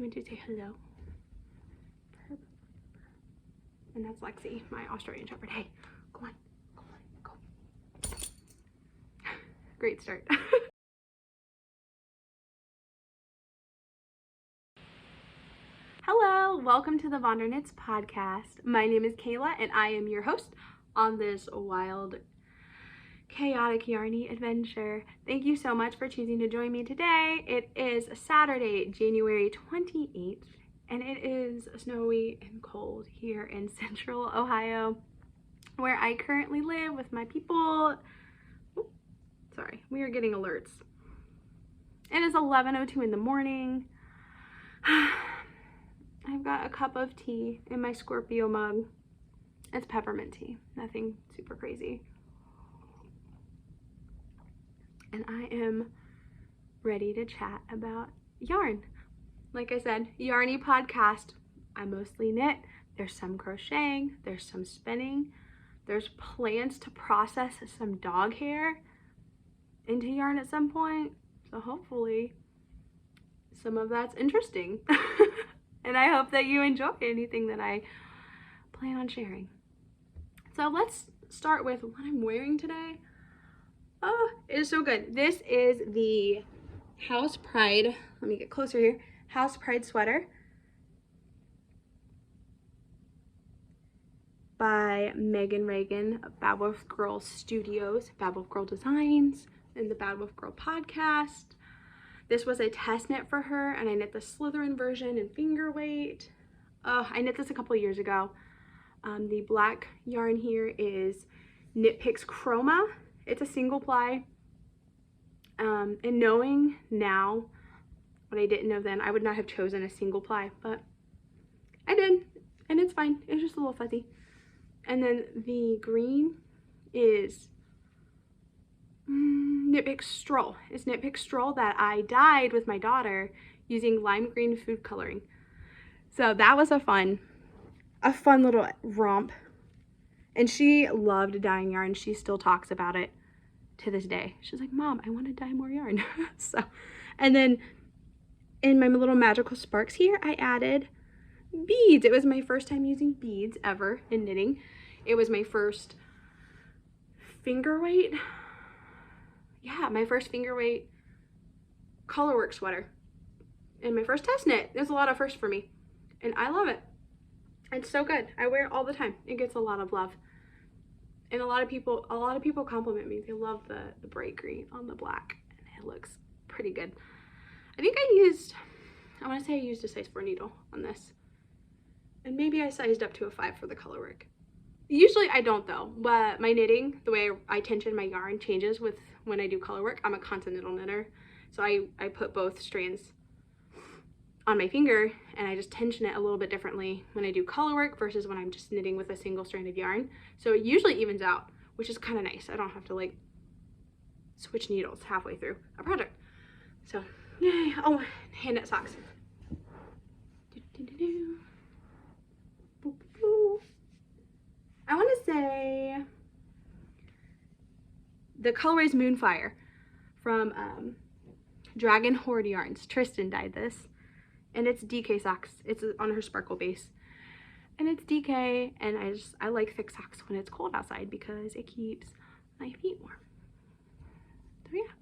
You want to say hello? And that's Lexi, my Australian Shepherd. Hey, go on, go. Great start. Hello, welcome to the VonderKnits Podcast. My name is Kayla, and I am your host on this wild, chaotic, yarny adventure. Thank you so much for choosing to join me today. It is Saturday, January 28th, and it is snowy and cold here in central Ohio, where I currently live with my people. Oh, sorry, we are getting alerts. It is 11:02 in the morning. I've got a cup of tea in my Scorpio mug. It's peppermint tea, nothing super crazy. And I am ready to chat about yarn. Like I said, yarny podcast. I mostly knit. There's some crocheting, there's some spinning, there's plans to process some dog hair into yarn at some point. So hopefully some of that's interesting. And I hope that you enjoy anything that I plan on sharing. So let's start with what I'm wearing today. Oh, it is so good. This is the House Pride, let me get closer here, House Pride sweater by Megan Reagan of Bad Wolf Girl Studios, Bad Wolf Girl Designs, and the Bad Wolf Girl Podcast. This was a test knit for her, and I knit the Slytherin version in finger weight. I knit this a couple years ago. The black yarn here is Knitpicks Chroma. It's a single ply, and knowing now what I didn't know then, I would not have chosen a single ply, but I did, and it's fine. It's just a little fuzzy. And then the green is Knitpicks Stroll. It's Knitpicks Stroll that I dyed with my daughter using lime green food coloring. So that was a fun little romp. And she loved dyeing yarn. She still talks about it to this day. She's like, Mom, I want to dye more yarn. So, and then in my little magical sparks here, I added beads. It was my first time using beads ever in knitting. It was my first finger weight. Yeah, my first finger weight colorwork sweater. And my first test knit. There's a lot of firsts for me. And I love it. It's so good. I wear it all the time. It gets a lot of love. And a lot of people compliment me. They love the bright green on the black. And it looks pretty good. I think I want to say I used a size 4 needle on this. And maybe I sized up to a 5 for the color work. Usually I don't though, but my knitting, the way I tension my yarn changes with when I do color work. I'm a continental knitter. So I put both strands on my finger and I just tension it a little bit differently when I do color work versus when I'm just knitting with a single strand of yarn. So it usually evens out, which is kind of nice. I don't have to like switch needles halfway through a project. So yay. Oh, hand knit socks. I want to say the colorway is Moonfire from Dragon Horde Yarns. Tristan dyed this. And it's DK socks. It's on her sparkle base. And it's DK, and I like thick socks when it's cold outside because it keeps my feet warm. So yeah.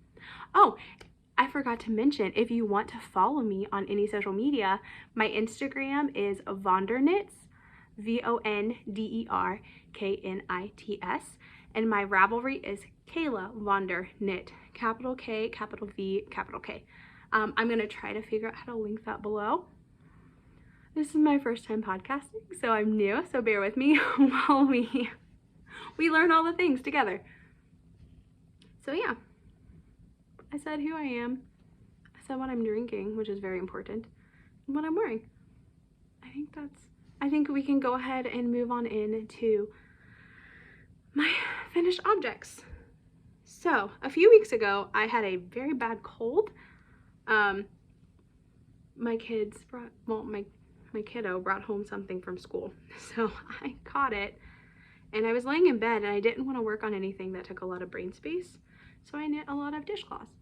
Oh, I forgot to mention, if you want to follow me on any social media, my Instagram is VonderKnits, VonderKnits, and my Ravelry is KaylaVonderKnit, capital K, capital V, capital K. I'm going to try to figure out how to link that below. This is my first time podcasting, so I'm new, so bear with me while we learn all the things together. So yeah, I said who I am, I said what I'm drinking, which is very important, and what I'm wearing. I think we can go ahead and move on into my finished objects. So a few weeks ago, I had a very bad cold. My kiddo brought home something from school, so I caught it, and I was laying in bed and I didn't want to work on anything that took a lot of brain space, so I knit a lot of dishcloths.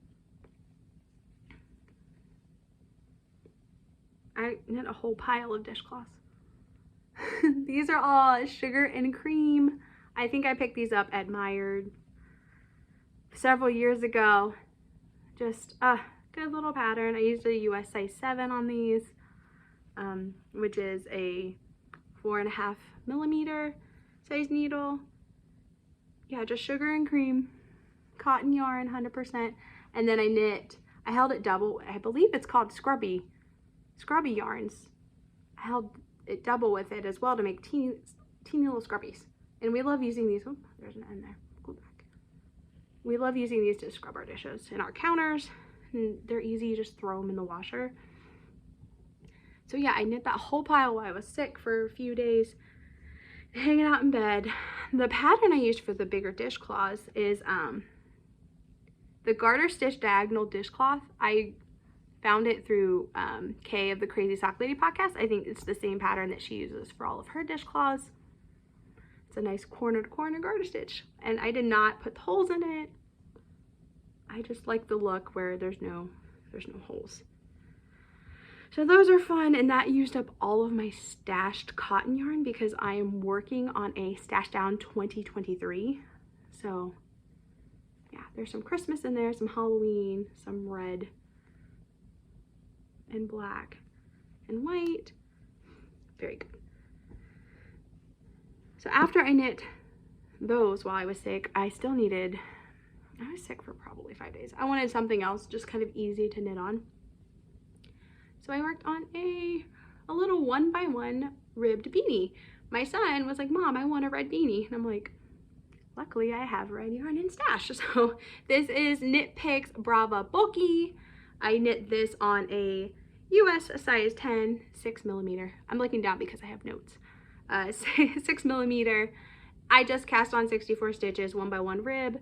I knit a whole pile of dishcloths. These are all sugar and cream. I think I picked these up at Meijer several years ago. Just a good little pattern. I used a US size 7 on these, which is a 4.5 millimeter size needle. Yeah, just sugar and cream, cotton yarn, 100%. And then I held it double. I believe it's called scrubby yarns. I held it double with it as well to make teeny little scrubbies. And we love using these. Oh, there's an end there. Go back. We love using these to scrub our dishes and our counters. And they're easy. You just throw them in the washer. So yeah, I knit that whole pile while I was sick for a few days, hanging out in bed. The pattern I used for the bigger dishcloths is the garter stitch diagonal dishcloth. I found it through Kay of the Crazy Sock Lady podcast. I think it's the same pattern that she uses for all of her dishcloths. It's a nice corner to corner garter stitch, and I did not put holes in it. I just like the look where there's no holes. So those are fun, and that used up all of my stashed cotton yarn because I am working on a Stash Down 2023. So yeah, there's some Christmas in there, some Halloween, some red and black and white. Very good. So after I knit those while I was sick, I was sick for probably 5 days. I wanted something else just kind of easy to knit on. So I worked on a little 1x1 ribbed beanie. My son was like, Mom, I want a red beanie. And I'm like, luckily I have red yarn in stash. So this is Knitpicks Brava Bulky. I knit this on a US size 10, 6 millimeter. I'm looking down because I have notes. 6 millimeter. I just cast on 64 stitches, 1x1 rib.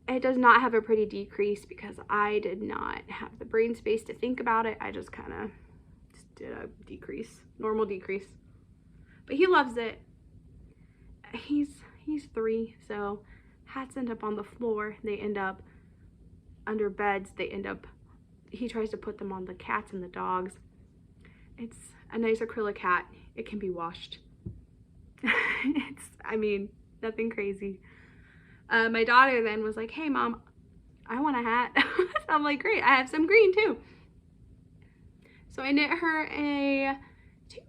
It does not have a pretty decrease because I did not have the brain space to think about it. I just kind of did a decrease, normal decrease. But he loves it. He's 3, so hats end up on the floor. They end up under beds. He tries to put them on the cats and the dogs. It's a nice acrylic hat. It can be washed. Nothing crazy. My daughter then was like, hey Mom, I want a hat. So I'm like, great, I have some green too. So I knit her a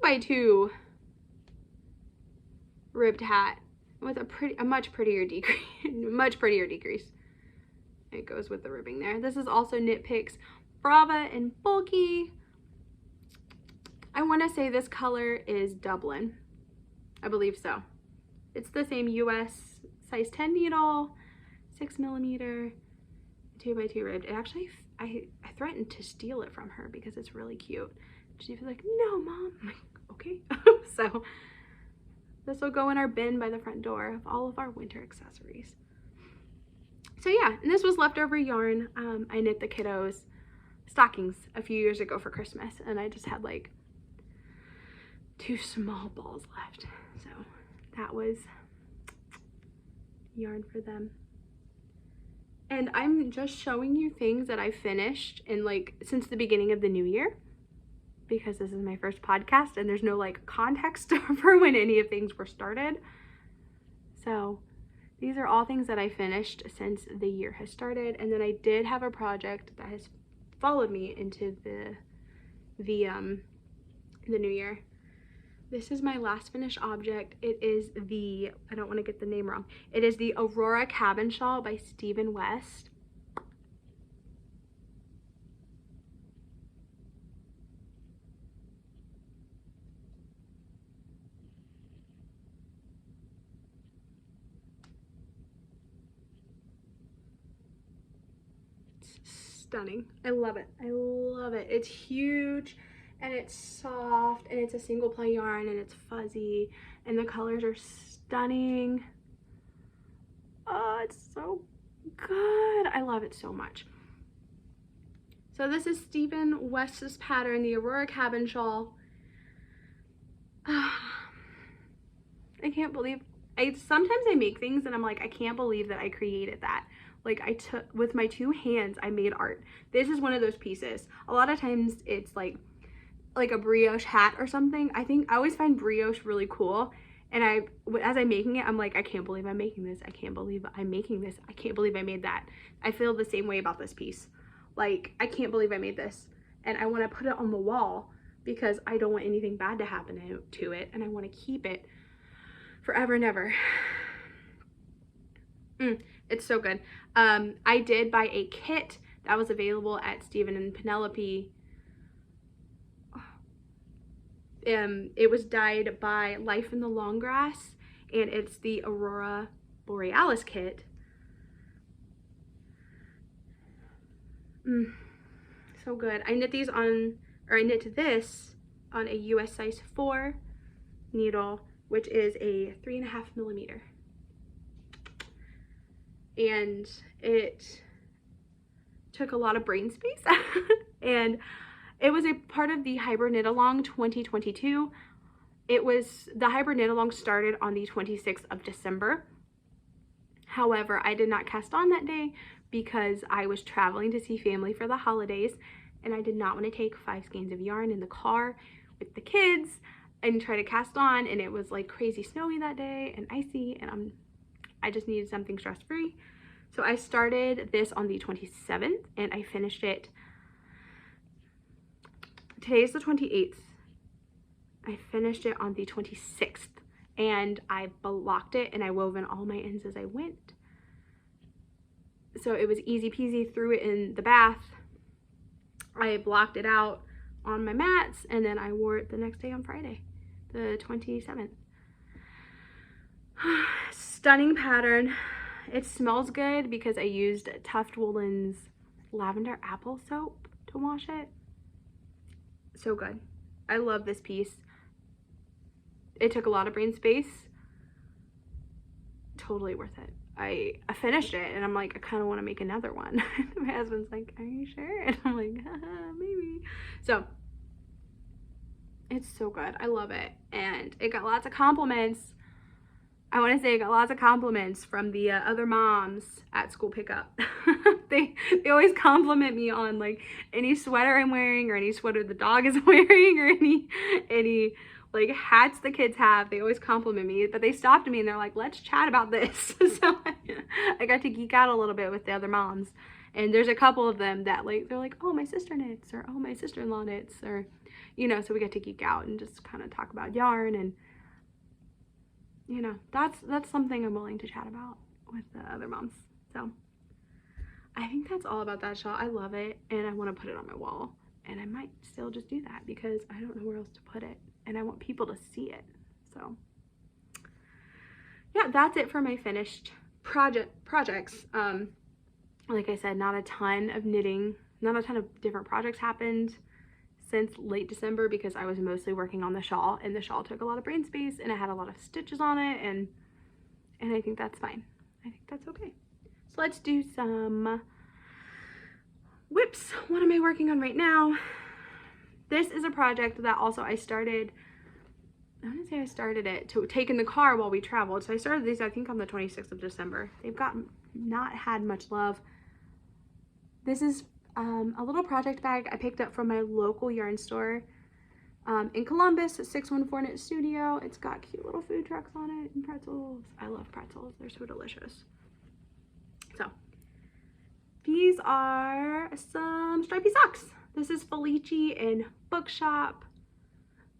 2x2 ribbed hat with a much prettier decrease. It goes with the ribbing there. This is also Knitpicks Brava and Bulky. I want to say this color is Dublin. I believe so. It's the same US size 10 needle, 6 millimeter, 2x2 ribbed. It actually, I threatened to steal it from her because it's really cute. She'd be like, no Mom. I'm like, okay. So this will go in our bin by the front door of all of our winter accessories. So yeah, and this was leftover yarn. I knit the kiddos stockings a few years ago for Christmas, and I just had like 2 small balls left. So that was yarn for them. And I'm just showing you things that I finished in since the beginning of the new year, because this is my first podcast and there's no context for when any of things were started. So these are all things that I finished since the year has started. And then I did have a project that has followed me into the new year. This is my last finished object. It is I don't want to get the name wrong. It is the Aurora Cabin Shawl by Stephen West. It's stunning. I love it. I love it. It's huge. And it's soft, and it's a single ply yarn, and it's fuzzy, and the colors are stunning. Oh, it's so good. I love it so much. So this is Stephen West's pattern, the Aurora Cabin Shawl. I can't believe, sometimes I make things and I'm like, I can't believe that I created that. I took, with my 2 hands, I made art. This is one of those pieces. A lot of times it's like a brioche hat or something. I always find brioche really cool. And as I'm making it, I'm like, I can't believe I'm making this. I can't believe I'm making this. I can't believe I made that. I feel the same way about this piece. Like, I can't believe I made this. And I want to put it on the wall because I don't want anything bad to happen to it. And I want to keep it forever and ever. It's so good. I did buy a kit that was available at Stephen and Penelope. It was dyed by Life in the Long Grass, and it's the Aurora Borealis kit. So good. I knit this on a US size 4 needle, which is a 3.5 millimeter. And it took a lot of brain space. And it was a part of the Hybrid Knit Along 2022. The Hybrid Knit Along started on the 26th of December. However, I did not cast on that day because I was traveling to see family for the holidays, and I did not want to take 5 skeins of yarn in the car with the kids and try to cast on, and it was like crazy snowy that day and icy, and I just needed something stress-free. So I started this on the 27th, and I finished it. Today's the 28th. I finished it on the 26th, and I blocked it, and I wove in all my ends as I went. So it was easy peasy, threw it in the bath. I blocked it out on my mats, and then I wore it the next day on Friday, the 27th. Stunning pattern. It smells good because I used Tuft Woolen's lavender apple soap to wash it. So good. I love this piece. It took a lot of brain space. Totally worth it. I finished it, and I'm like, I kind of want to make another one. My husband's like, are you sure? And I'm like, maybe. So it's so good. I love it. And it got lots of compliments. I want to say I got lots of compliments from the other moms at school pickup. They always compliment me on like any sweater I'm wearing, or any sweater the dog is wearing, or any like hats the kids have. They always compliment me, but they stopped me and they're like, let's chat about this. So I got to geek out a little bit with the other moms. And there's a couple of them that like, they're like, oh, my sister knits, or oh, my sister-in-law knits, or, you know, so we get to geek out and just kind of talk about yarn. And you know, that's something I'm willing to chat about with the other moms. So I think that's all about that shawl. I love it, and I want to put it on my wall, and I might still just do that because I don't know where else to put it, and I want people to see it. So yeah, that's it for my finished projects. Like I said, not a ton of knitting, not a ton of different projects happened since late December because I was mostly working on the shawl, and the shawl took a lot of brain space, and it had a lot of stitches on it, and I think that's fine. I think that's okay. So let's do some whips. What am I working on right now? This is a project that also I started it to take in the car while we traveled. So I started these, I think, on the 26th of December. They've not had much love. This is a little project bag I picked up from my local yarn store in Columbus at 614 Knit Studio. It's got cute little food trucks on it and pretzels. I love pretzels. They're so delicious. So these are some stripy socks. This is Felici in Bookshop.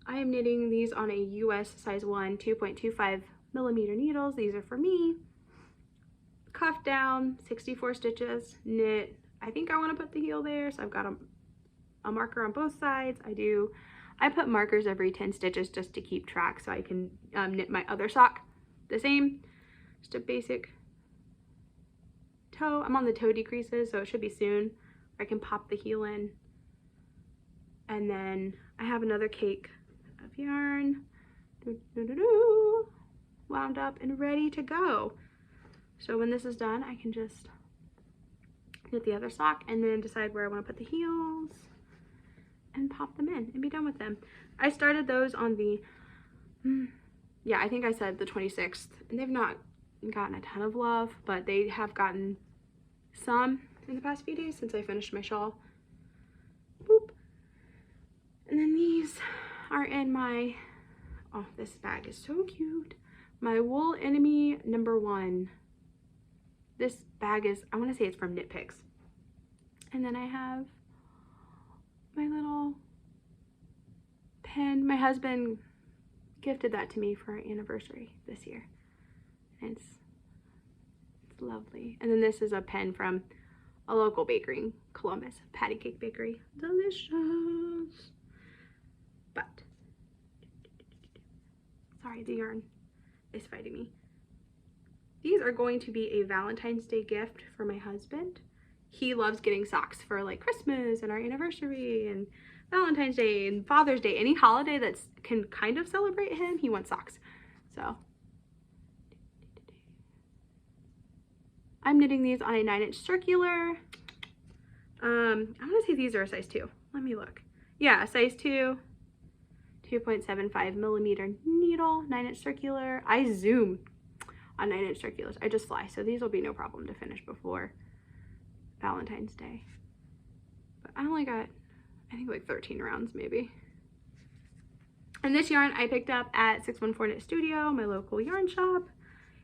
I am knitting these on a US size 1 2.25 millimeter needles. These are for me. Cuff down, 64 stitches, knit. I think I want to put the heel there, so I've got a marker on both sides. I put markers every 10 stitches just to keep track so I can knit my other sock the same. Just a basic toe. I'm on the toe decreases, so it should be soon. I can pop the heel in. And then I have another cake of yarn. Wound up and ready to go. So when this is done, I can just knit the other sock and then decide where I want to put the heels and pop them in and be done with them. I started those on the, yeah, I think I said the 26th, and they've not gotten a ton of love, but they have gotten some in the past few days since I finished my shawl. Boop. And then these are in my, oh, this bag is so cute, my Wool Enemy #1. This bag is, I want to say it's from Knitpicks. And then I have my little pen. My husband gifted that to me for our anniversary this year. And it's lovely. And then this is a pen from a local bakery in Columbus, Patty Cake Bakery. Delicious. But, sorry, the yarn is fighting me. These are going to be a Valentine's Day gift for my husband. He loves getting socks for like Christmas and our anniversary and Valentine's Day and Father's Day. Any holiday that can kind of celebrate him, he wants socks. So I'm knitting these on a 9-inch circular. I'm gonna say these are a size 2. Let me look. Yeah, a size 2, 2.75 millimeter needle, 9-inch circular. I zoom on 9-inch circulars. I just fly, so these will be no problem to finish before Valentine's Day. But I only got, I think, like 13 rounds maybe. And this yarn I picked up at 614 Knit Studio, my local yarn shop.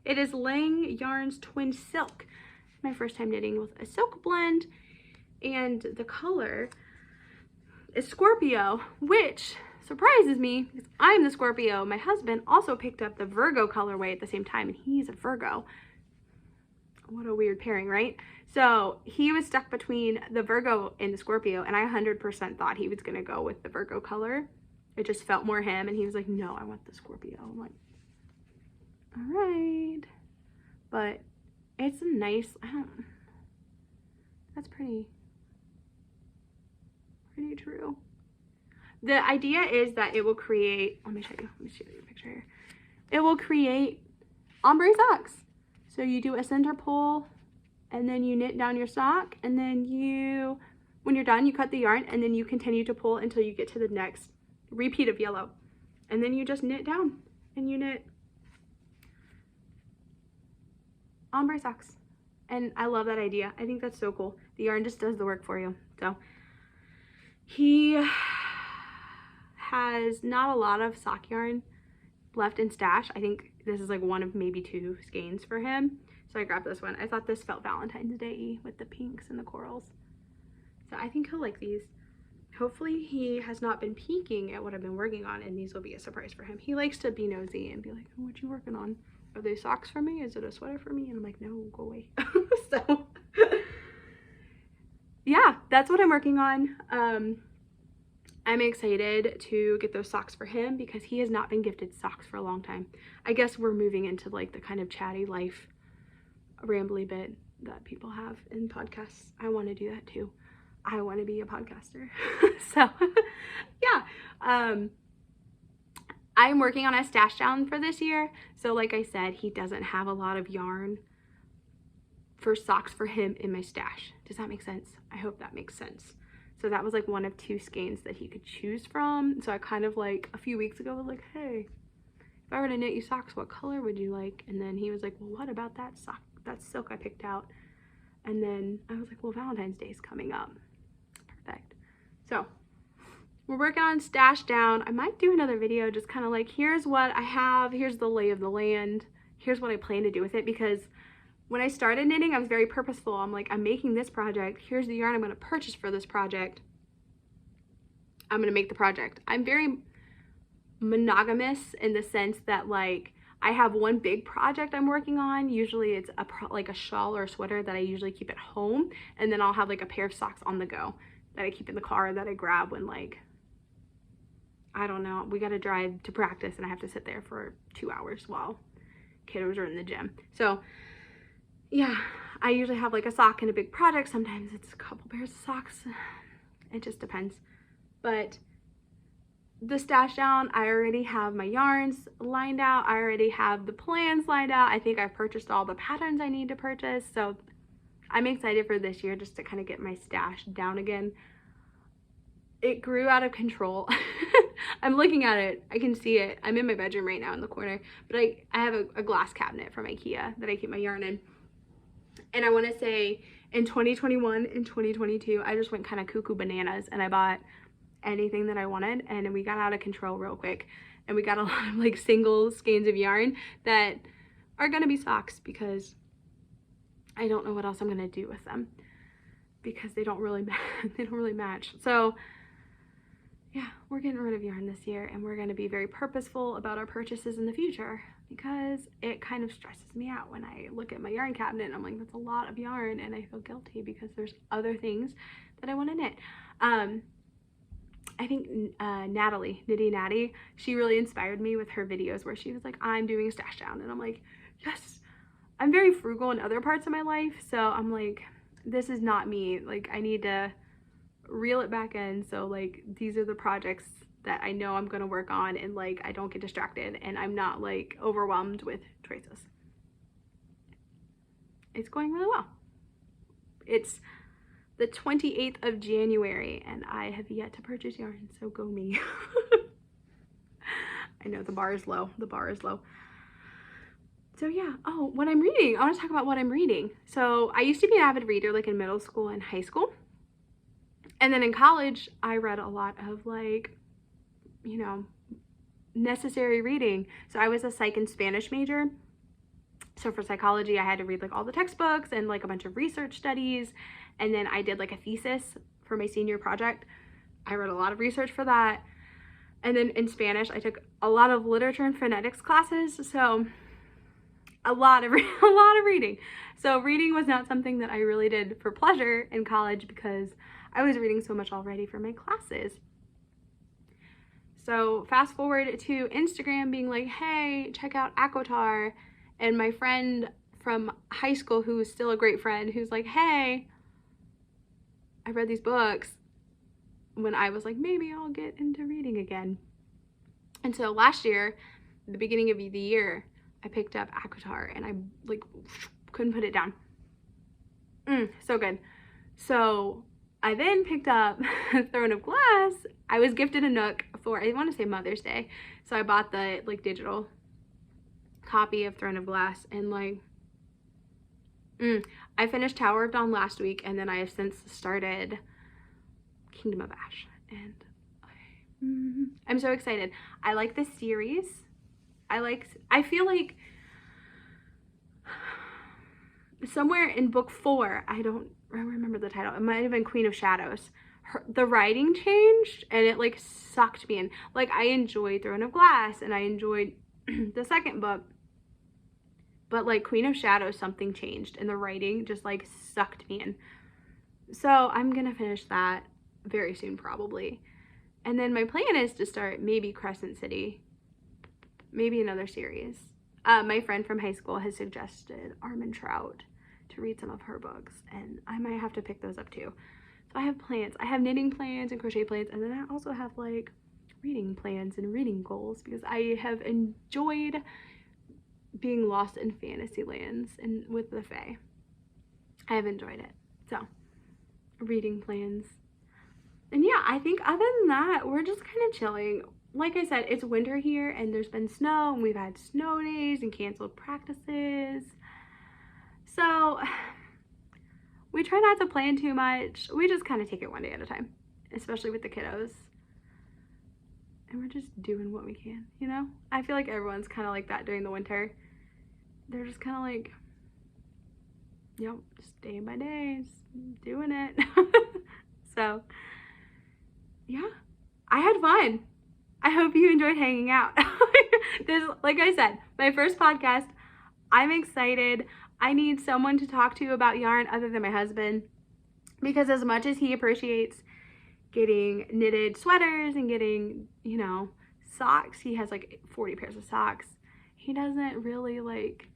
It is Lang Yarns Twin Silk. My first time knitting with a silk blend, and the color is Scorpio, which surprises me because I'm the Scorpio. My husband also picked up the Virgo colorway at the same time, and he's a Virgo. What a weird pairing, right? So he was stuck between the Virgo and the Scorpio, and I 100% thought he was gonna go with the Virgo color. It just felt more him, and he was like, no, I want the Scorpio. I'm like, all right. But it's a nice, that's pretty true. The idea is that it will create, let me show you a picture here. It will create ombre socks. So you do a center pull, and then you knit down your sock, and then you, when you're done, you cut the yarn, and then you continue to pull until you get to the next repeat of yellow. And then you just knit down, and you knit ombre socks. And I love that idea. I think that's so cool. The yarn just does the work for you. So he has not a lot of sock yarn left in stash. I think this is like one of maybe 2 skeins for him. So I grabbed this one. I thought this felt Valentine's Day with the pinks and the corals. So I think he'll like these. Hopefully he has not been peeking at what I've been working on, and these will be a surprise for him. He likes to be nosy and be like, oh, what you working on? Are they socks for me? Is it a sweater for me? And I'm like, no, go away. So yeah, that's what I'm working on. I'm excited to get those socks for him because he has not been gifted socks for a long time. I guess we're moving into like the kind of chatty life, rambly bit that people have in podcasts. I want to do that too. I want to be a podcaster. So yeah, I'm working on a stash down for this year. So like I said, he doesn't have a lot of yarn for socks for him in my stash. Does that make sense? I hope that makes sense. So that was like one of 2 skeins that he could choose from. So I kind of like a few weeks ago was like, hey, if I were to knit you socks, what color would you like? And then he was like, well, what about that sock, that silk I picked out? And then I was like, well, Valentine's Day is coming up. Perfect. So we're working on stash down. I might do another video just kind of like, here's what I have, here's the lay of the land, here's what I plan to do with it. Because when I started knitting, I was very purposeful. I'm like, I'm making this project. Here's the yarn I'm going to purchase for this project. I'm going to make the project. I'm very monogamous in the sense that like I have one big project I'm working on. Usually it's like a shawl or a sweater that I usually keep at home. And then I'll have like a pair of socks on the go that I keep in the car that I grab when like, I don't know, we got to drive to practice and I have to sit there for 2 hours while kiddos are in the gym. So yeah, I usually have like a sock and a big project. Sometimes it's a couple pairs of socks. It just depends. But the stash down, I already have my yarns lined out. I already have the plans lined out. I think I've purchased all the patterns I need to purchase. So I'm excited for this year just to kind of get my stash down again. It grew out of control. I'm looking at it. I can see it. I'm in my bedroom right now in the corner. But I have a glass cabinet from IKEA that I keep my yarn in. And I want to say in 2021 and 2022, I just went kind of cuckoo bananas and I bought anything that I wanted, and we got out of control real quick. And we got a lot of like single skeins of yarn that are gonna be socks because I don't know what else I'm gonna do with them because they don't really match. So yeah, we're getting rid of yarn this year, and we're gonna be very purposeful about our purchases in the future because it kind of stresses me out when I look at my yarn cabinet and I'm like, that's a lot of yarn, and I feel guilty because there's other things that I want to knit. I think Natalie, Knitty Natty, she really inspired me with her videos where she was like, I'm doing a stash down, and I'm like, yes. I'm very frugal in other parts of my life, so I'm like, this is not me. Like, I need to reel it back in, so like these are the projects that I know I'm gonna work on, and like I don't get distracted and I'm not like overwhelmed with choices. It's going really well. It's the 28th of January and I have yet to purchase yarn, so go me. I know the bar is low. So yeah, oh, what I'm reading. I want to talk about what I'm reading. So I used to be an avid reader like in middle school and high school. And then in college, I read a lot of like, you know, necessary reading. So I was a psych and Spanish major. So for psychology, I had to read like all the textbooks and like a bunch of research studies. And then I did like a thesis for my senior project. I read a lot of research for that. And then in Spanish, I took a lot of literature and phonetics classes. So a lot of reading. So reading was not something that I really did for pleasure in college because I was reading so much already for my classes. So fast forward to Instagram being like, hey, check out Akotar. And my friend from high school, who is still a great friend, who's like, hey, I read these books, when I was like, maybe I'll get into reading again. And so last year, the beginning of the year, I picked up Akotar and I like couldn't put it down. So good. So I then picked up Throne of Glass. I was gifted a Nook for, I want to say Mother's Day. So I bought the like digital copy of Throne of Glass and like, I finished Tower of Dawn last week, and then I have since started Kingdom of Ash, and I'm so excited. I like this series. I feel like somewhere in book 4, I don't remember the title, it might have been Queen of Shadows, the writing changed and it like sucked me in. Like I enjoyed Throne of Glass and I enjoyed the second book, but like Queen of Shadows, something changed and the writing just like sucked me in. So I'm gonna finish that very soon probably. And then my plan is to start maybe Crescent City, maybe another series. My friend from high school has suggested Armin Trout to read some of her books, and I might have to pick those up too. So I have plans. I have knitting plans and crochet plans, and then I also have like reading plans and reading goals because I have enjoyed being lost in fantasy lands and with the Fae. I have enjoyed it. So reading plans. And yeah, I think other than that, we're just kind of chilling. Like I said, it's winter here and there's been snow and we've had snow days and canceled practices. So we try not to plan too much. We just kind of take it one day at a time, especially with the kiddos. And we're just doing what we can, you know? I feel like everyone's kind of like that during the winter. They're just kind of like, you know, just day by day, just doing it. So, yeah, I had fun. I hope you enjoyed hanging out. This, like I said, my first podcast. I'm excited. I need someone to talk to about yarn other than my husband, because as much as he appreciates getting knitted sweaters and getting, you know, socks, he has like 40 pairs of socks. He doesn't really like,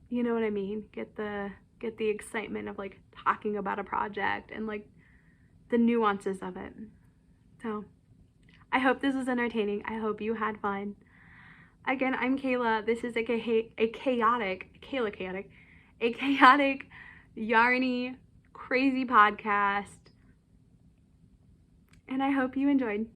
you know what I mean, get the excitement of like talking about a project and like the nuances of it. So I hope this was entertaining. I hope you had fun. Again, I'm Kayla. This is a chaotic, yarny, crazy podcast. And I hope you enjoyed.